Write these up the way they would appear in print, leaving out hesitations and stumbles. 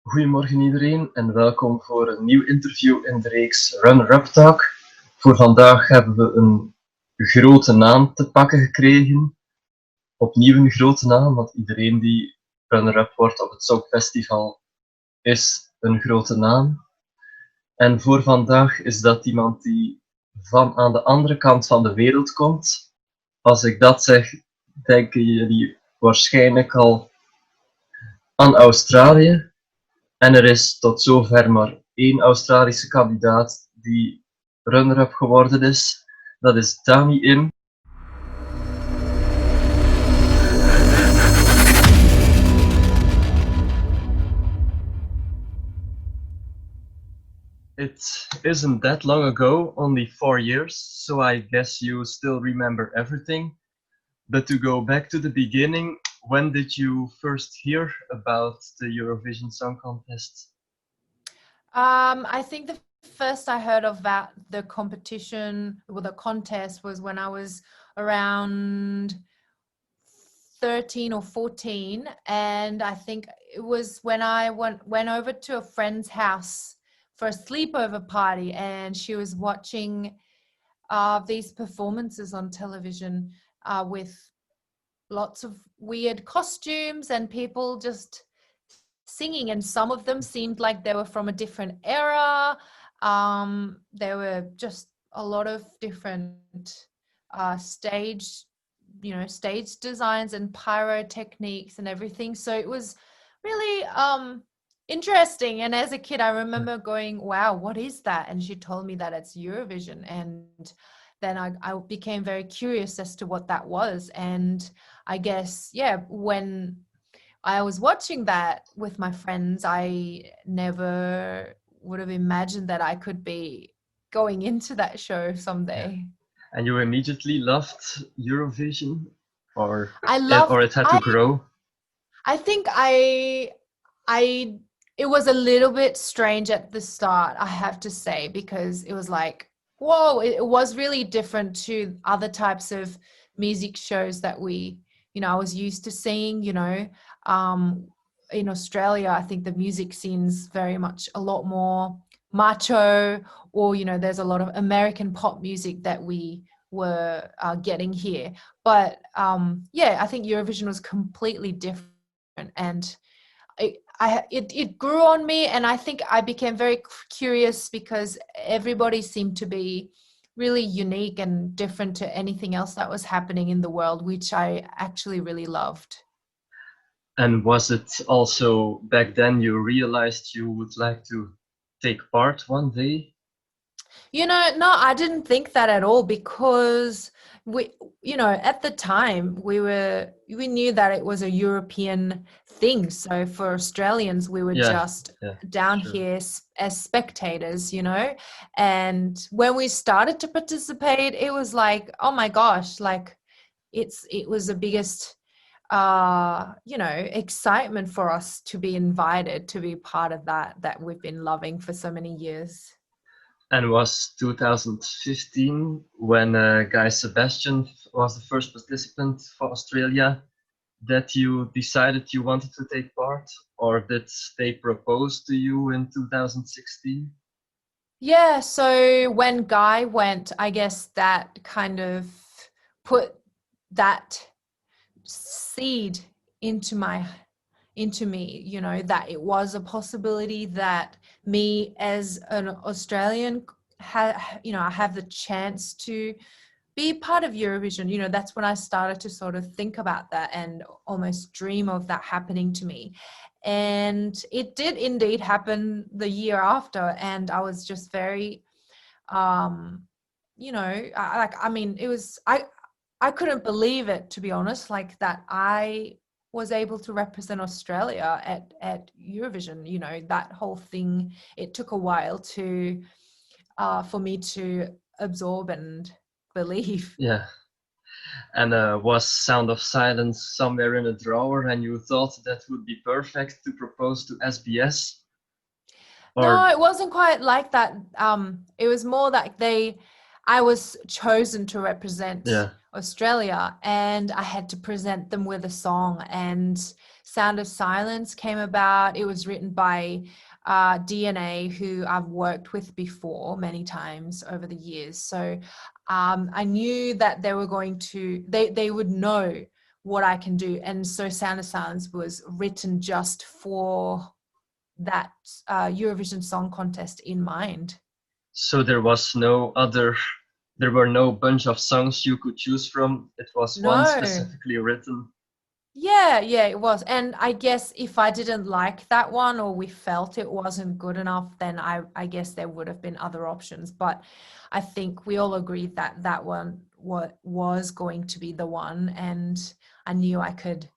Goedemorgen iedereen en welkom voor een nieuw interview in de reeks Runner-Up Talk. Voor vandaag hebben we een grote naam te pakken gekregen. Opnieuw een grote naam, want iedereen die runner-up wordt op het Songfestival is een grote naam. En voor vandaag is dat iemand die van aan de andere kant van de wereld komt. Als ik dat zeg, denken jullie waarschijnlijk al aan Australië. En er is tot zover maar één Australische kandidaat die runner-up geworden is. Dat is Dami Im. It isn't that long ago, only 4 years, so I guess you still remember everything. But to go back to the beginning, when did you first hear about the Eurovision Song Contest? I think the first I heard of that, the competition or the contest, was when I was around 13 or 14, and I think it was when I went over to a friend's house for a sleepover party, and she was watching these performances on television with lots of weird costumes and people just singing, and some of them seemed like they were from a different era. There were just a lot of different stage designs and pyrotechniques and everything. So it was really interesting. And as a kid, I remember going, wow, what is that? And she told me that it's Eurovision. And then I became very curious as to what that was. And I guess, when I was watching that with my friends, I never would have imagined that I could be going into that show someday. Yeah. And you immediately loved Eurovision, or it had to grow? I think it was a little bit strange at the start, I have to say, because it was like, whoa, it was really different to other types of music shows that I was used to seeing. In Australia, I think the music scene's very much a lot more macho, or there's a lot of American pop music that we were getting here. But I think Eurovision was completely different, and it grew on me, and I think I became very curious because everybody seemed to be really unique and different to anything else that was happening in the world, which I actually really loved. And was it also back then you realized you would like to take part one day? No, I didn't think that at all, because at the time we knew that it was a European thing. So for Australians, we were just down here as spectators, and when we started to participate, it was like, oh my gosh, like it was the biggest excitement for us to be invited to be part of that we've been loving for so many years. And was 2015 when Guy Sebastian was the first participant for Australia that you decided you wanted to take part, or did they propose to you in 2016? Yeah, so when Guy went, I guess that kind of put that seed into me, that it was a possibility that me as an Australian I have the chance to be part of Eurovision. That's when I started to sort of think about that and almost dream of that happening to me. And it did indeed happen the year after, and I was just very it was I couldn't believe it, to be honest, like that I was able to represent Australia at Eurovision. That whole thing, it took a while to for me to absorb and believe. Yeah. And was Sound of Silence somewhere in a drawer and you thought that would be perfect to propose to SBS? No, it wasn't quite like that. It was more like I was chosen to represent Australia, and I had to present them with a song. And Sound of Silence came about. It was written by DNA, who I've worked with before many times over the years. So I knew that they were going to, they would know what I can do. And so Sound of Silence was written just for that Eurovision Song Contest in mind. So there were no bunch of songs you could choose from. It was one No. specifically written. Yeah, it was. And I guess if I didn't like that one, or we felt it wasn't good enough, then I guess there would have been other options. But I think we all agreed that that one was going to be the one, and I knew I could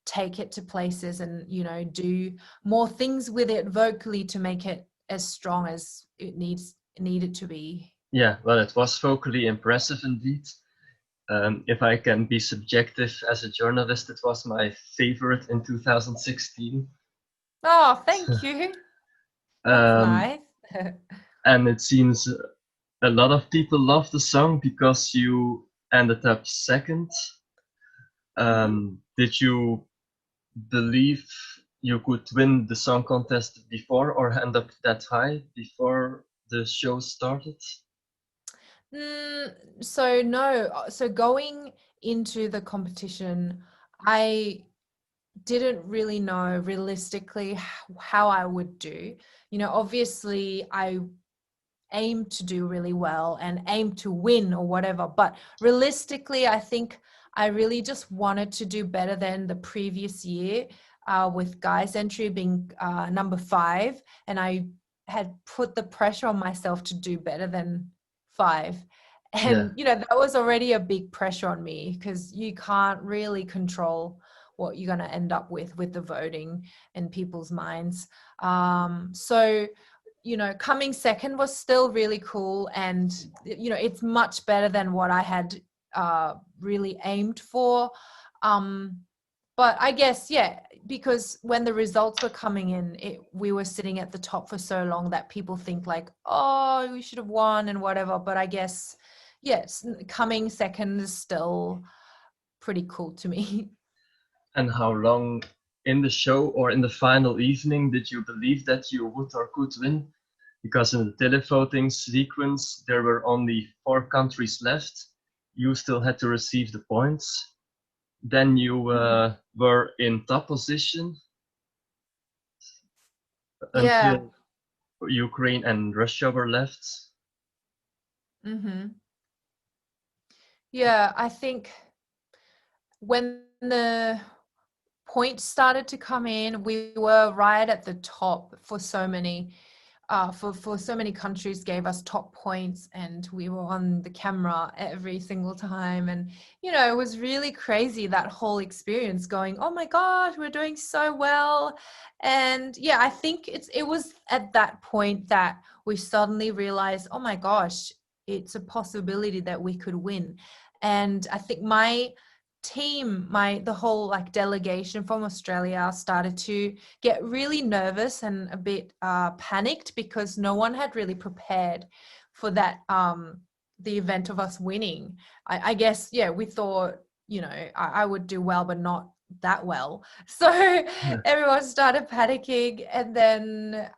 take it to places and, you know, do more things with it vocally to make it as strong as it needed to be. Yeah, well, it was vocally impressive indeed. If I can be subjective as a journalist, it was my favorite in 2016. Oh, thank you. That's nice. And it seems a lot of people love the song because you ended up second. Did you believe you could win the song contest before, or end up that high before the show started? So no, so going into the competition, I didn't really know realistically how I would do. You know, obviously I aim to do really well and aim to win or whatever, but realistically I think I really just wanted to do better than the previous year, with guys entry being number 5, and I had put the pressure on myself to do better than 5. Yeah. And you know, that was already a big pressure on me, because you can't really control what you're going to end up with the voting and people's minds. So you know, coming second was still really cool, and you know, it's much better than what I had really aimed for. But I guess, yeah, because when the results were coming in, we were sitting at the top for so long that people think like, oh, we should have won and whatever. But I guess, yes, coming second is still pretty cool to me. And how long in the show or in the final evening did you believe that you would or could win? Because in the televoting sequence, there were only 4 countries left. You still had to receive the points. Then you were in top position Yeah. until Ukraine and Russia were left. Yeah, I think when the points started to come in, we were right at the top for so many for so many countries gave us top points, and we were on the camera every single time. And you know, it was really crazy, that whole experience, going, oh my gosh, we're doing so well. And yeah, I think it was at that point that we suddenly realized, oh my gosh, it's a possibility that we could win. And I think my team, the whole like delegation from Australia, started to get really nervous and a bit panicked, because no one had really prepared for that, the event of us winning. I guess, yeah, we thought, you know, I would do well, but not that well. So everyone started panicking, and then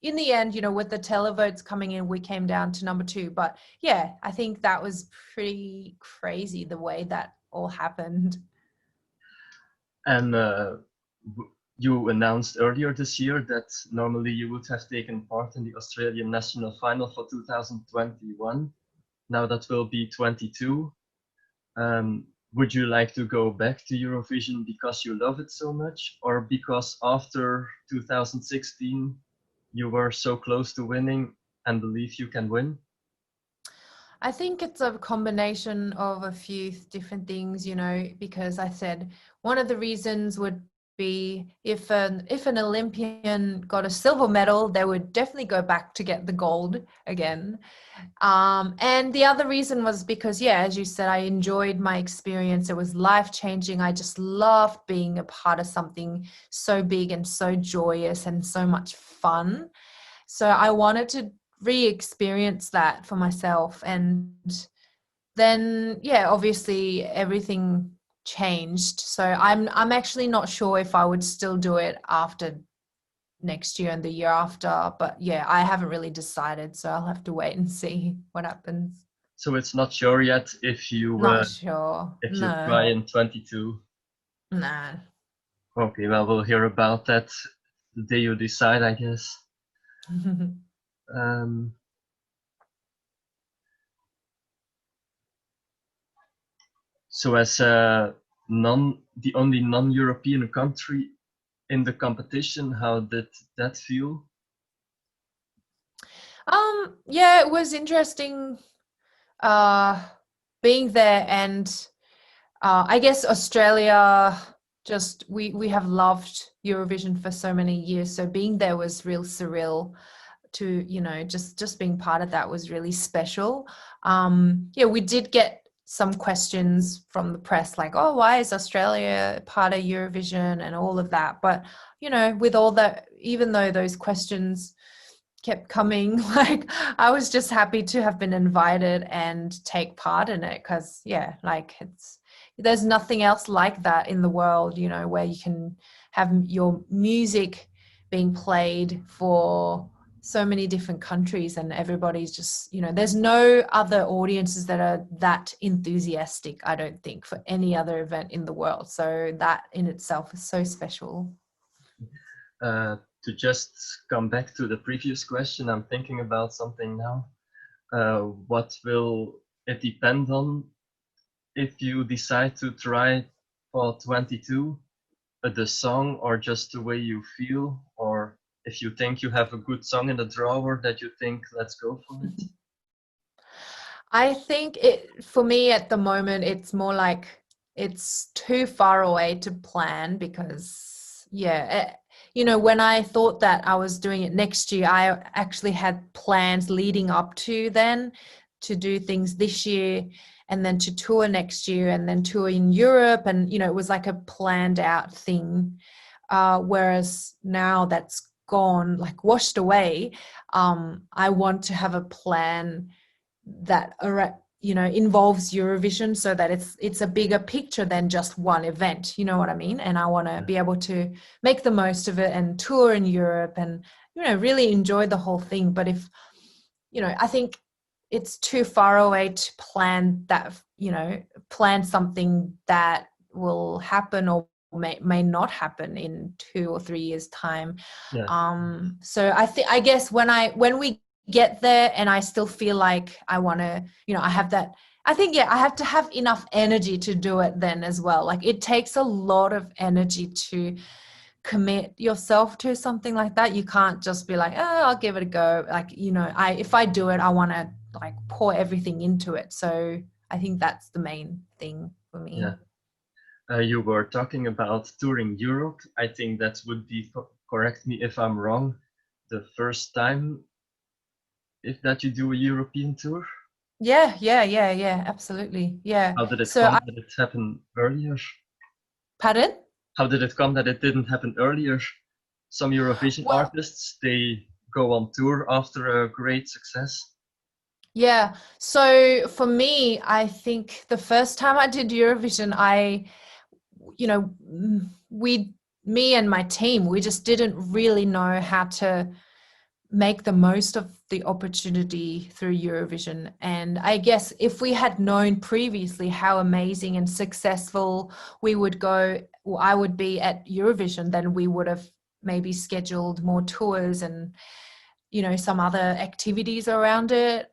in the end, you know, with the televotes coming in, we came down to number 2. But yeah, I think that was pretty crazy, the way that all happened. And you announced earlier this year that normally you would have taken part in the Australian national final for 2021. Now that will be 22. Would you like to go back to Eurovision because you love it so much, or because after 2016 you were so close to winning and believe you can win? I think it's a combination of a few different things, you know, because I said one of the reasons would be if an Olympian got a silver medal, they would definitely go back to get the gold again. And the other reason was because, yeah, as you said, I enjoyed my experience. It was life-changing. I just loved being a part of something so big and so joyous and so much fun. So I wanted to re-experience that for myself. And then, yeah, obviously everything changed. So I'm actually not sure if I would still do it after next year and the year after, but yeah, I haven't really decided, so I'll have to wait and see what happens. So it's not sure yet if you Not sure. try No. in 22. No. Okay, well, we'll hear about that the day you decide, I guess. Um, so as the only non-European country in the competition, how did that feel? Yeah, it was interesting being there, and I guess Australia, just we have loved Eurovision for so many years, so being there was real surreal. To just being part of that was really special. Yeah, we did get some questions from the press like, oh, why is Australia part of Eurovision and all of that, but with all that, even though those questions kept coming, like I was just happy to have been invited and take part in it, because yeah, like there's nothing else like that in the world, where you can have your music being played for so many different countries, and everybody's just, there's no other audiences that are that enthusiastic, I don't think, for any other event in the world. So that in itself is so special. To just come back to the previous question, I'm thinking about something now. What will it depend on if you decide to try for 22, the song or just the way you feel, or if you think you have a good song in the drawer that you think, let's go for it? I think for me at the moment, it's more like it's too far away to plan, because yeah, when I thought that I was doing it next year, I actually had plans leading up to then to do things this year, and then to tour next year, and then tour in Europe, and it was like a planned out thing. Whereas now that's gone, like washed away. I want to have a plan that involves Eurovision, so that it's a bigger picture than just one event, you know what I mean? And I want to be able to make the most of it and tour in Europe and really enjoy the whole thing. But if I think it's too far away to plan that, plan something that will happen or may not happen in 2 or 3 years time. Yeah. So I guess when we get there and I still feel like I want to, I have that, I think, I have to have enough energy to do it then as well. Like it takes a lot of energy to commit yourself to something like that. You can't just be like, oh, I'll give it a go. Like, if I do it, I want to like pour everything into it. So I think that's the main thing for me. Yeah. You were talking about touring Europe. I think that would be, correct me if I'm wrong, the first time that you do a European tour? Yeah, absolutely. Yeah. How did it So come that it happened earlier? Pardon? How did it come that it didn't happen earlier? Some Eurovision artists, they go on tour after a great success. Yeah. So for me, I think the first time I did Eurovision, me and my team, we just didn't really know how to make the most of the opportunity through Eurovision. And I guess if we had known previously how amazing and successful we would go, or I would be at Eurovision, then we would have maybe scheduled more tours and, some other activities around it,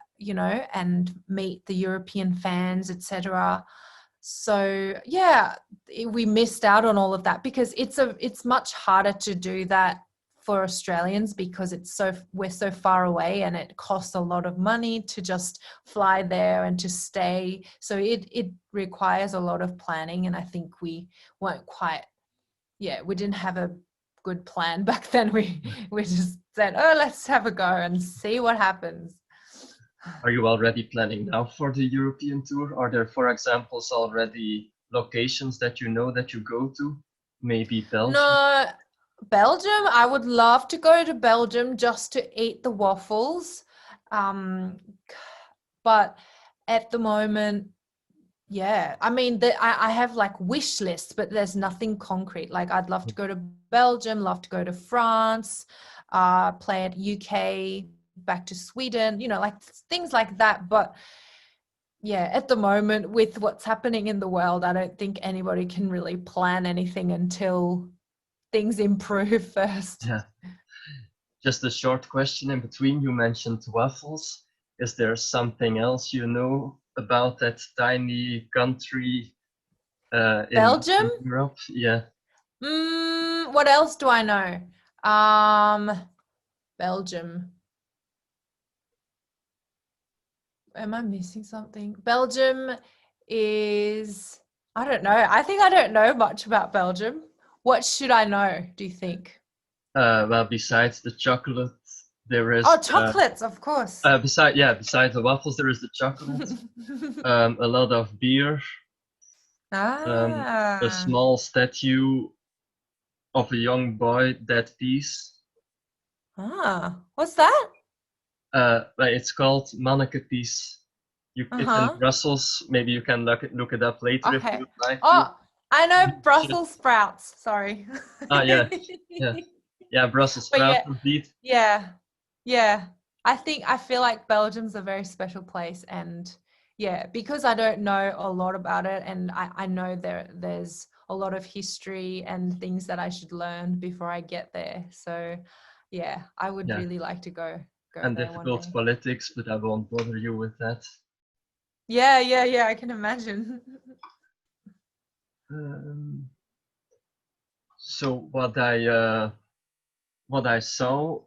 and meet the European fans, etc. So yeah, we missed out on all of that, because it's much harder to do that for Australians, because we're so far away, and it costs a lot of money to just fly there and to stay. So it requires a lot of planning, and I think we weren't quite, we didn't have a good plan back then. We just said, oh, let's have a go and see what happens. Are you already planning now for the European tour? Are there, for examples, already locations that that you go to? Maybe Belgium? No, Belgium. I would love to go to Belgium just to eat the waffles. But at the moment, Yeah, I mean, I have like wish lists, but there's nothing concrete. Like I'd love to go to Belgium, love to go to France, play at UK, back to Sweden, like things like that. But yeah, at the moment with what's happening in the world, I don't think anybody can really plan anything until things improve first. Yeah. Just a short question in between. You mentioned waffles. Is there something else you know about that tiny country Belgium? in Europe? Yeah. What else do I know? Belgium. Am I missing something? Belgium is, I don't know. I think I don't know much about Belgium. What should I know, do you think? Well, besides the chocolate, there is Oh, chocolates, of course. besides the waffles, there is the chocolate. A lot of beer. A Ah, small statue of a young boy, dead piece. what's that? Well, it's called Manneke-piece. It's in Uh-huh. Brussels. Maybe you can look it up later if you Okay. would like to. Oh, I know Should- Brussels sprouts. Sorry. yeah, yeah, yeah. Brussels But sprouts yeah, indeed. yeah, yeah. I feel like Belgium's a very special place, and yeah, because I don't know a lot about it, and I know there's a lot of history and things that I should learn before I get there. So yeah, I would Yeah, really like to go and there one difficult day. politics, but I won't bother you with that. Yeah, yeah, yeah, I can imagine. Um, so what I saw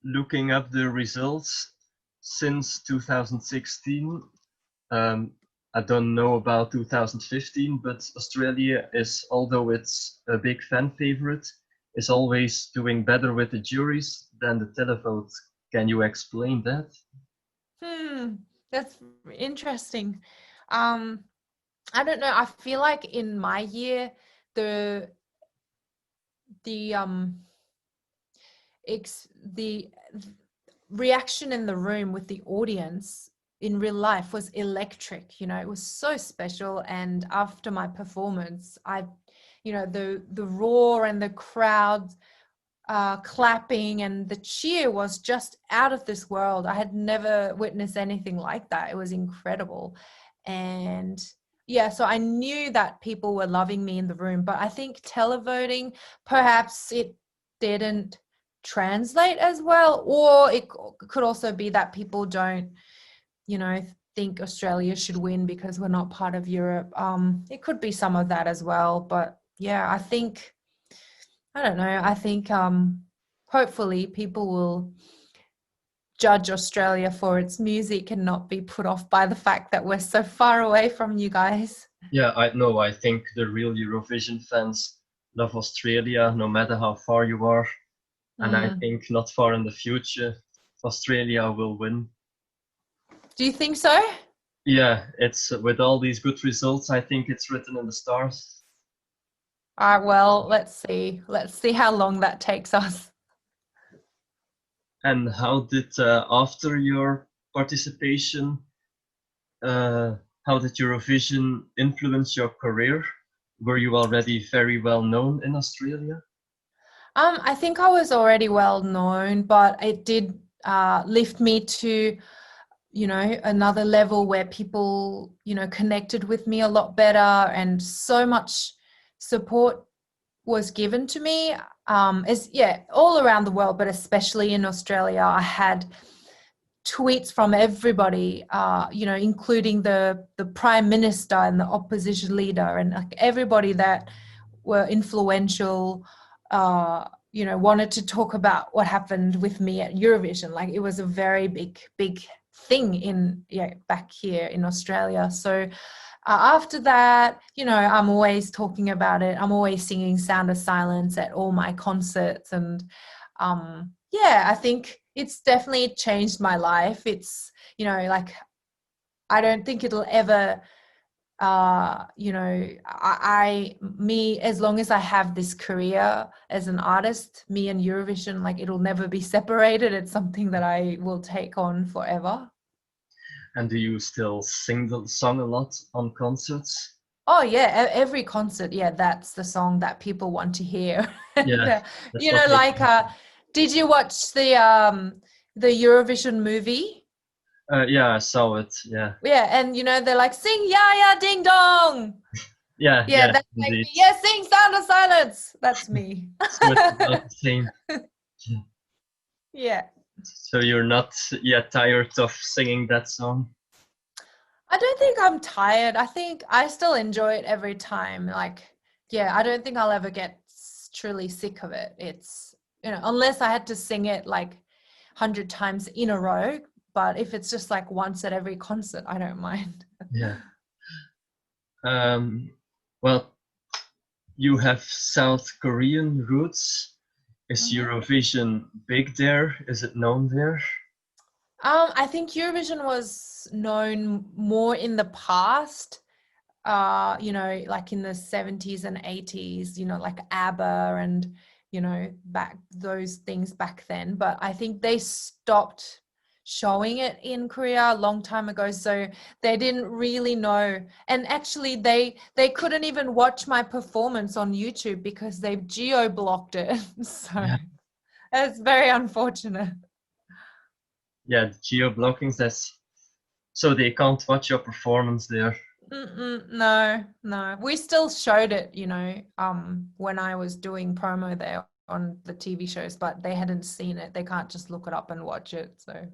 looking up the results since 2016. Um, I don't know about 2015, but Australia is, although it's a big fan favorite, is always doing better with the juries than the televote. Can you explain that? That's interesting. Um, I don't know. I feel like in my year, the the the reaction in the room with the audience in real life was electric. It was so special. And after my performance, the roar and the crowd clapping and the cheer was just out of this world. I had never witnessed anything like that. It was incredible. And yeah, so I knew that people were loving me in the room, but I think televoting, perhaps it didn't translate as well, or it could also be that people don't, think Australia should win because we're not part of Europe. It could be some of that as well, but yeah, I don't know. I think hopefully people will judge Australia for its music and not be put off by the fact that we're so far away from you guys. Yeah, I know. I think the real Eurovision fans love Australia, no matter how far you are. And I Mm. think not far in the future, Australia will win. Do you think so? Yeah, it's with all these good results, I think it's written in the stars. All right, well, let's see. Let's see how long that takes us. And how did, after your participation, uh, how did Eurovision influence your career? Were you already very well known in Australia? I think I was already well known, but it did lift me to, another level where people, connected with me a lot better, and so much support was given to me. All around the world, but especially in Australia, I had tweets from everybody, including the prime minister and the opposition leader, and like everybody that were influential, wanted to talk about what happened with me at Eurovision. Like it was a very big thing back here in Australia. So after that, I'm always talking about it. I'm always singing Sound of Silence at all my concerts. And I think it's definitely changed my life. It's, like, I don't think it'll ever, as long as I have this career as an artist, me and Eurovision, like it'll never be separated. It's something that I will take on forever. And do you still sing the song a lot on concerts? Oh yeah, every concert, yeah, that's the song that people want to hear. And, Yeah, that's you what know, makes like, me happy. did you watch the Eurovision movie? Yeah, I saw it. Yeah, Yeah, and you know they're like, sing "Ya Ya Ding Dong." yeah, Yeah, yeah, that's like indeed. me. Yeah, sing "Sound of Silence." That's me. So it's about the same. Yeah. So you're not yet tired of singing that song? I don't think I'm tired. I think I still enjoy it every time. Like, yeah, I don't think I'll ever get truly sick of it. It's, you know, unless I had to sing it like 100 times in a row. But if it's just like once at every concert, I don't mind. Yeah. Um, well, you have South Korean roots. Is Mhm. Eurovision big there? Is it known there? I think Eurovision was known more in the past, you know, like in the 70s and 80s, you know, like ABBA and, you know, back those things back then. But I think they stopped showing it in Korea a long time ago. So they didn't really know. And actually they couldn't even watch my performance on YouTube because they've geo-blocked it. So Yeah. it's very unfortunate. Yeah, the geo-blocking, that's so they can't watch your performance there. No, no. We still showed it, you know, when I was doing promo there on the TV shows, but they hadn't seen it. They can't just look it up and watch it. So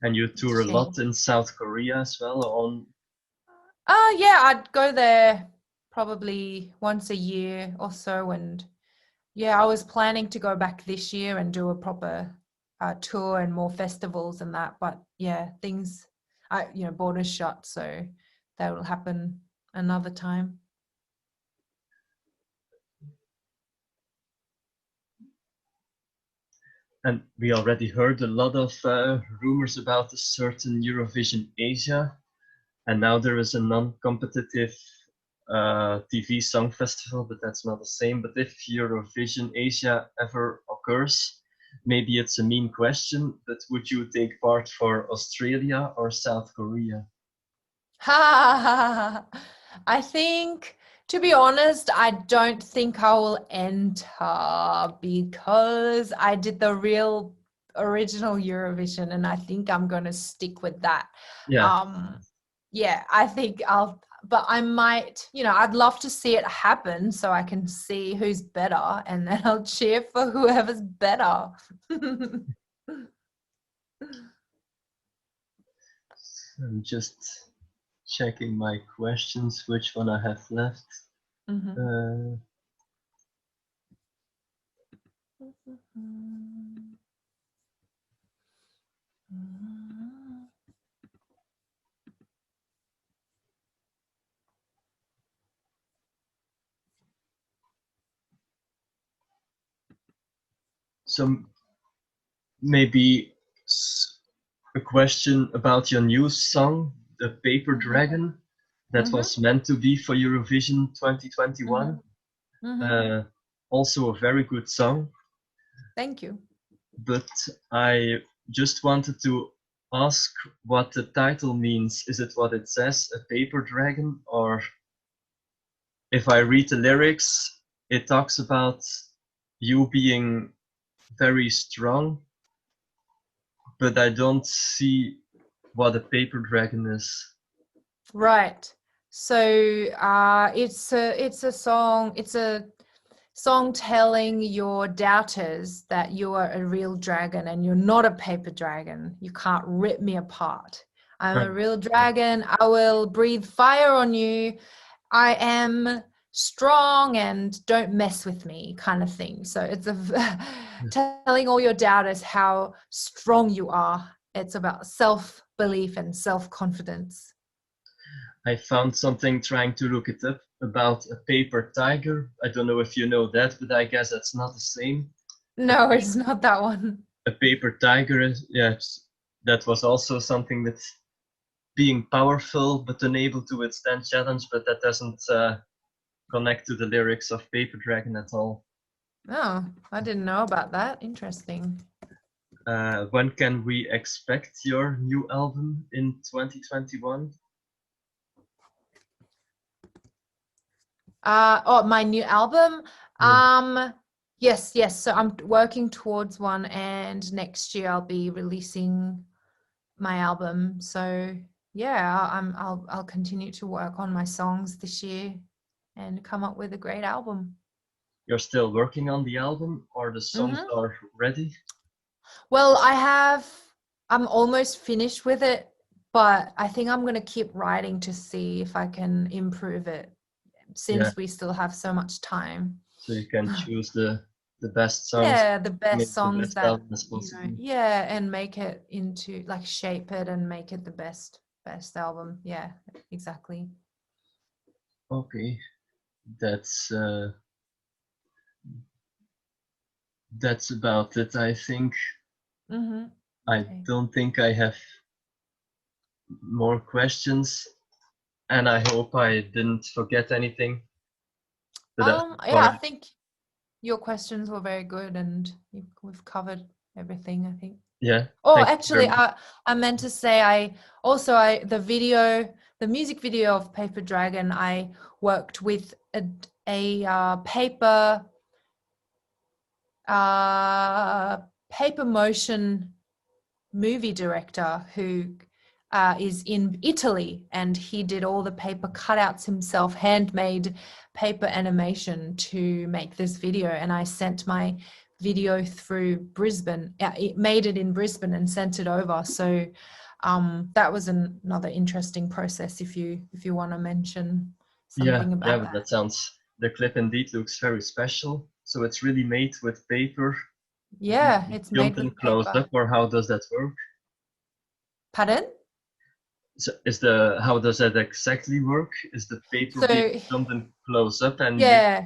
And you it's a tour a shame. lot in South Korea as well on. Yeah, I'd go there probably once a year or so. And yeah, I was planning to go back this year and do a proper tour and more festivals and that. But yeah, things, you know, borders shut. So that will happen another time. And we already heard a lot of rumors about a certain Eurovision Asia, and now there is a non-competitive TV song festival, but that's not the same. But if Eurovision Asia ever occurs, maybe it's a mean question, but would you take part for Australia or South Korea? Ha! I think, to be honest, I don't think I will enter because I did the real original Eurovision and I think I'm going to stick with that. Yeah, Um, yeah, I think but I might, you know, I'd love to see it happen so I can see who's better and then I'll cheer for whoever's better. I'm just checking my questions, which one I have left. Mhm. Uh, so maybe a question about your new song, The Paper Mhm. Dragon, that Mhm. was meant to be for Eurovision Mhm. 2021. Mhm. Uh, Also a very good song, Thank you. but I just wanted to ask what the title means. Is it what it says, a paper dragon? Or if I read the lyrics, it talks about you being very strong, but I don't see what a paper dragon is. Right. So it's a song, it's a song telling your doubters that you are a real dragon and you're not a paper dragon. You can't rip me apart. I'm a real dragon. I will breathe fire on you. I am strong and don't mess with me kind of thing. So it's telling all your doubters how strong you are. It's about self-belief and self-confidence. I found something trying to look it up about a paper tiger. I don't know if you know that, but I guess that's not the same. No, it's not that one. A paper tiger is, yes, that was also something with being powerful but unable to withstand challenge, but that doesn't connect to the lyrics of Paper Dragon at all. Oh, I didn't know about that. Interesting. When can we expect your new album in 2021? My new album. Yes. So I'm working towards one, and next year I'll be releasing my album. So yeah, I'll continue to work on my songs this year and come up with a great album. You're still working on the album, or the songs are ready? Well, I'm almost finished with it, but I think I'm going to keep writing to see if I can improve it, since we still have so much time. So you can choose the best songs. Yeah, the best songs the best that, album as possible. and make it into, like, shape it and make it the best album. Yeah, exactly. Okay, that's about it, I think. Okay. I don't think I have more questions, and I hope I didn't forget anything. I think your questions were very good, and we've covered everything, I think. Yeah. Oh, actually, I meant to say, the music video of Paper Dragon, I worked with a paper motion movie director who is in Italy, and he did all the paper cutouts himself, handmade paper animation to make this video. And I sent my video through Brisbane. It made it in Brisbane and sent it over. So that was another interesting process. If you want to mention something about that. That sounds. The clip indeed looks very special. So it's really made with paper. Yeah, it's made with close paper. up, or how does that work? Pardon? So how does that exactly work? Is the paper being filmed and close up, and so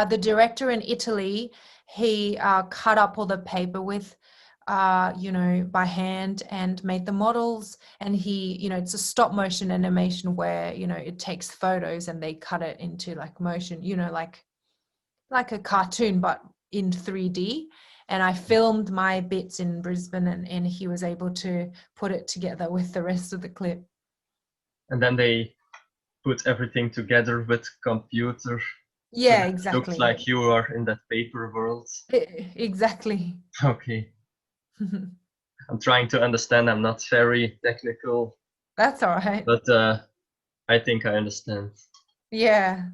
the director in Italy, he cut up all the paper with by hand and made the models, and he, it's a stop motion animation where, it takes photos and they cut it into like motion, like a cartoon but in 3D. And I filmed my bits in Brisbane, and he was able to put it together with the rest of the clip. And then they put everything together with computer. Yeah, so exactly. It looks like you are in that paper world. Exactly. Okay. I'm trying to understand. I'm not very technical. That's all right. But I think I understand. Yeah.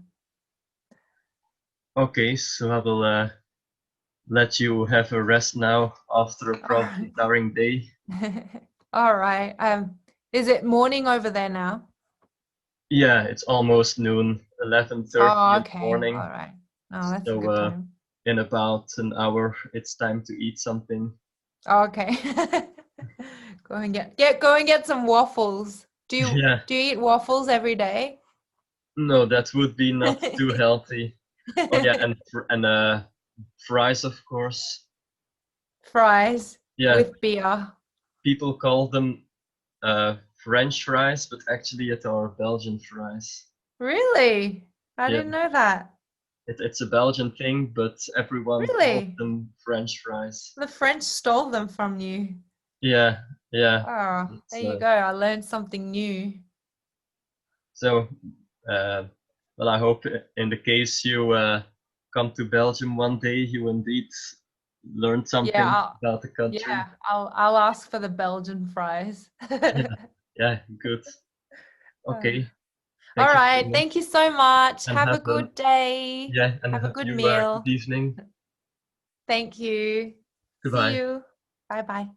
Okay, so I will let you have a rest now after a probably tiring day. All right. Is it morning over there now? Yeah, it's almost noon, 11:30 in the morning. All right. Oh, that's a good time. In about an hour, it's time to eat something. Okay. Go and get some waffles. Do you eat waffles every day? No, that would be not too healthy. Oh yeah, and fries, of course. Fries with beer. People call them French fries, but actually it are Belgian fries. Really? I didn't know that. It's a Belgian thing, but everyone calls them French fries. The French stole them from you. Yeah. Oh, there you go. I learned something new. So, well, I hope in the case you come to Belgium one day, you indeed learn something about the country. Yeah, I'll ask for the Belgian fries. Yeah, good. Okay. All right. Thank you so much. And have a good day. Yeah, and have a good meal. Good evening. Thank you. Goodbye. See you. Bye-bye.